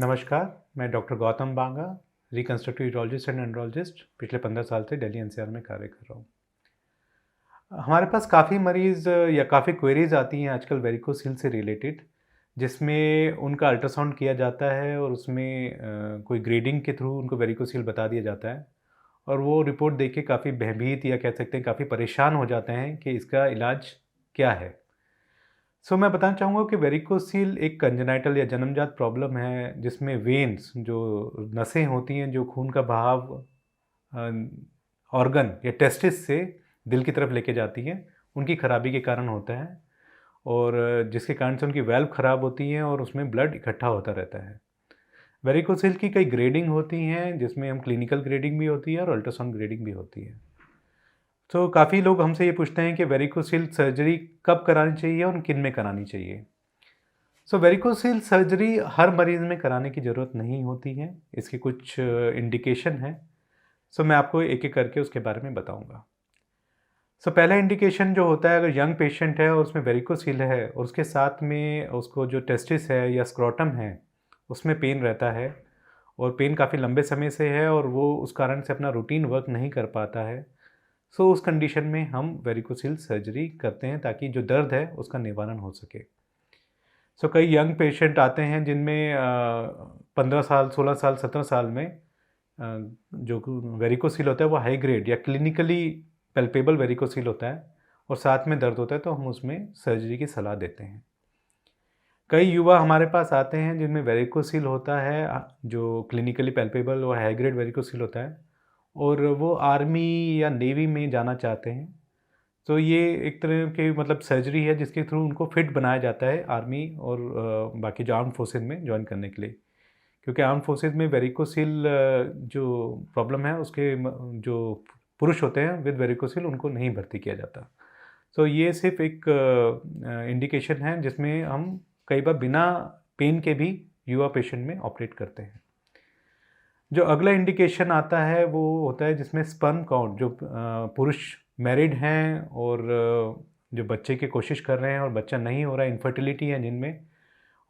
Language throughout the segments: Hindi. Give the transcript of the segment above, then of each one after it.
नमस्कार, मैं doctor Gautam Banga, reconstructive urologist and andrologist पिछले 15 साल से दिल्ली एनसीआर में कार्य कर रहा हूँ। हमारे पास काफ़ी मरीज़ या काफ़ी क्वेरीज़ आती हैं आजकल वेरिकोस हील से रिलेटेड, जिसमें उनका अल्ट्रासाउंड किया जाता है और उसमें कोई ग्रेडिंग के थ्रू उनको वेरिकोस हील बता दिया जाता है और वो रिपोर्ट देख के काफ़ी भयभीत या कह सकते हैं काफ़ी परेशान हो जाते हैं कि इसका इलाज क्या है। मैं बताना चाहूँगा कि वेरिकोसील एक कंजेनाइटल या जन्मजात प्रॉब्लम है जिसमें वेन्स जो नसें होती हैं जो खून का बहाव ऑर्गन या टेस्टिस से दिल की तरफ लेके जाती हैं, उनकी खराबी के कारण होता है और जिसके कारण से उनकी वाल्व खराब होती हैं और उसमें ब्लड इकट्ठा होता रहता है। वेरिकोसील की कई ग्रेडिंग होती हैं जिसमें हम क्लिनिकल ग्रेडिंग भी होती है और अल्ट्रासाउंड ग्रेडिंग भी होती है। तो काफ़ी लोग हमसे ये पूछते हैं कि वेरिकोसील सर्जरी कब करानी चाहिए और किन में करानी चाहिए। वेरिकोसील सर्जरी हर मरीज़ में कराने की ज़रूरत नहीं होती है, इसके कुछ इंडिकेशन हैं। मैं आपको एक-एक करके उसके बारे में बताऊँगा। पहला इंडिकेशन जो होता है अगर यंग पेशेंट है और उसमें वेरिकोसील है और उसके साथ में उसको जो टेस्टिस है या स्क्रोटम है, उसमें पेन रहता है और पेन काफ़ी लंबे समय से है और वो उस कारण से अपना रूटीन वर्क नहीं कर पाता है। उस कंडीशन में हम वेरिकोसील सर्जरी करते हैं ताकि जो दर्द है उसका निवारण हो सके। कई यंग पेशेंट आते हैं जिनमें 15 साल, 16 साल, 17 साल में जो वेरिकोसील होता है वो हाई ग्रेड या क्लिनिकली पैल्पेबल वेरिकोसील होता है और साथ में दर्द होता है तो हम उसमें सर्जरी की सलाह देते हैं। कई युवा हमारे पास आते हैं जिनमें वेरिकोसील होता है जो क्लिनिकली पैल्पेबल और हाई ग्रेड वेरिकोसील होता है और वो आर्मी या नेवी में जाना चाहते हैं। तो ये एक तरह की मतलब सर्जरी है जिसके थ्रू उनको फिट बनाया जाता है आर्मी और बाकी जो आर्म्ड फोर्सेस में जॉइन करने के लिए। क्योंकि आर्म्ड फोर्सेस में वेरिकोसील जो प्रॉब्लम है उसके जो पुरुष होते हैं विद वेरिकोसील उनको नहीं भर्ती किया जाता। ये सिर्फ एक इंडिकेशन है जिसमें हम कई बार बिना पेन के भी युवा पेशेंट में ऑपरेट करते हैं। जो अगला इंडिकेशन आता है वो होता है जिसमें स्पर्म काउंट जो पुरुष मैरिड हैं और जो बच्चे की कोशिश कर रहे हैं और बच्चा नहीं हो रहा है, इनफर्टिलिटी है जिनमें,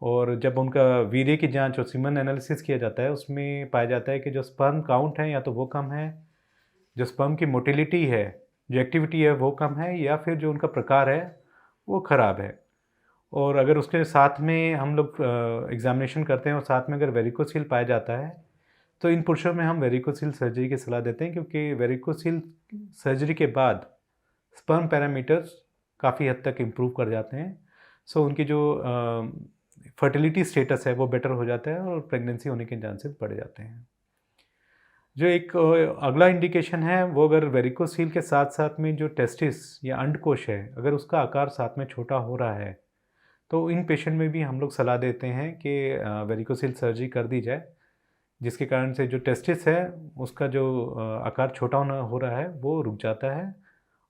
और जब उनका वीर्य की जांच और सीमन एनालिसिस किया जाता है उसमें पाया जाता है कि जो स्पर्म काउंट है या तो वो कम है, जो स्पर्म की मोटिलिटी है, जो एक्टिविटी है वो कम है, या फिर जो उनका प्रकार है वो ख़राब है। और अगर उसके साथ में हम लोग एग्ज़ामिनेशन करते हैं और साथ में अगर वेरिकोसील पाया जाता है तो इन पुरुषों में हम वेरिकोसील सर्जरी की सलाह देते हैं क्योंकि वेरिकोसील सर्जरी के बाद स्पर्म पैरामीटर्स काफ़ी हद तक इम्प्रूव कर जाते हैं। उनकी जो फर्टिलिटी स्टेटस है वो बेटर हो जाता है और प्रेगनेंसी होने के चांसेस बढ़ जाते हैं। जो एक अगला इंडिकेशन है वो अगर वेरिकोसील के साथ साथ में जो टेस्टिस या अंडकोश है अगर उसका आकार साथ में छोटा हो रहा है तो इन पेशेंट में भी हम लोग सलाह देते हैं कि वेरिकोसील सर्जरी कर दी जाए, जिसके कारण से जो टेस्टिस है उसका जो आकार छोटा होना हो रहा है वो रुक जाता है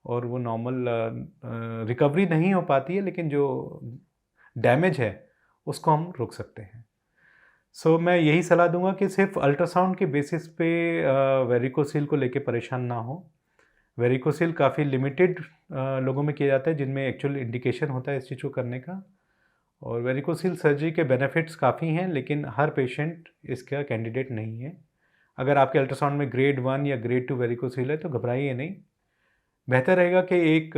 और वो नॉर्मल रिकवरी नहीं हो पाती है, लेकिन जो डैमेज है उसको हम रोक सकते हैं। मैं यही सलाह दूंगा कि सिर्फ अल्ट्रासाउंड के बेसिस पे वेरिकोसील को लेके परेशान ना हो। वेरिकोसील काफ़ी लिमिटेड लोगों में किया जाता है जिनमें एक्चुअल इंडिकेशन होता है इस चीज़ को करने का, और वेरिकोसील सर्जरी के बेनिफिट्स काफ़ी हैं लेकिन हर पेशेंट इसका कैंडिडेट नहीं है। अगर आपके अल्ट्रासाउंड में ग्रेड 1 या ग्रेड 2 वेरिकोसील है तो घबराइए नहीं। बेहतर रहेगा कि एक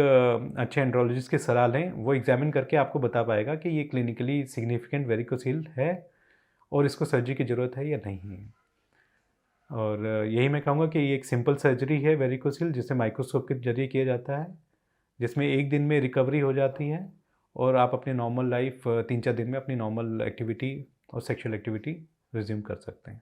अच्छे एंड्रोलॉजिस्ट की सलाह लें, वो एग्जामिन करके आपको बता पाएगा कि ये क्लिनिकली सिग्निफिकेंट वेरिकोसील है और इसको सर्जरी की ज़रूरत है या नहीं है। और यही मैं कहूँगा कि ये एक सिंपल सर्जरी है वेरिकोसील जिसे माइक्रोस्कोप के जरिए किया जाता है, जिसमें 1 दिन में रिकवरी हो जाती है और आप अपनी नॉर्मल लाइफ 3-4 दिन में अपनी नॉर्मल एक्टिविटी और सेक्सुअल एक्टिविटी रिज्यूम कर सकते हैं।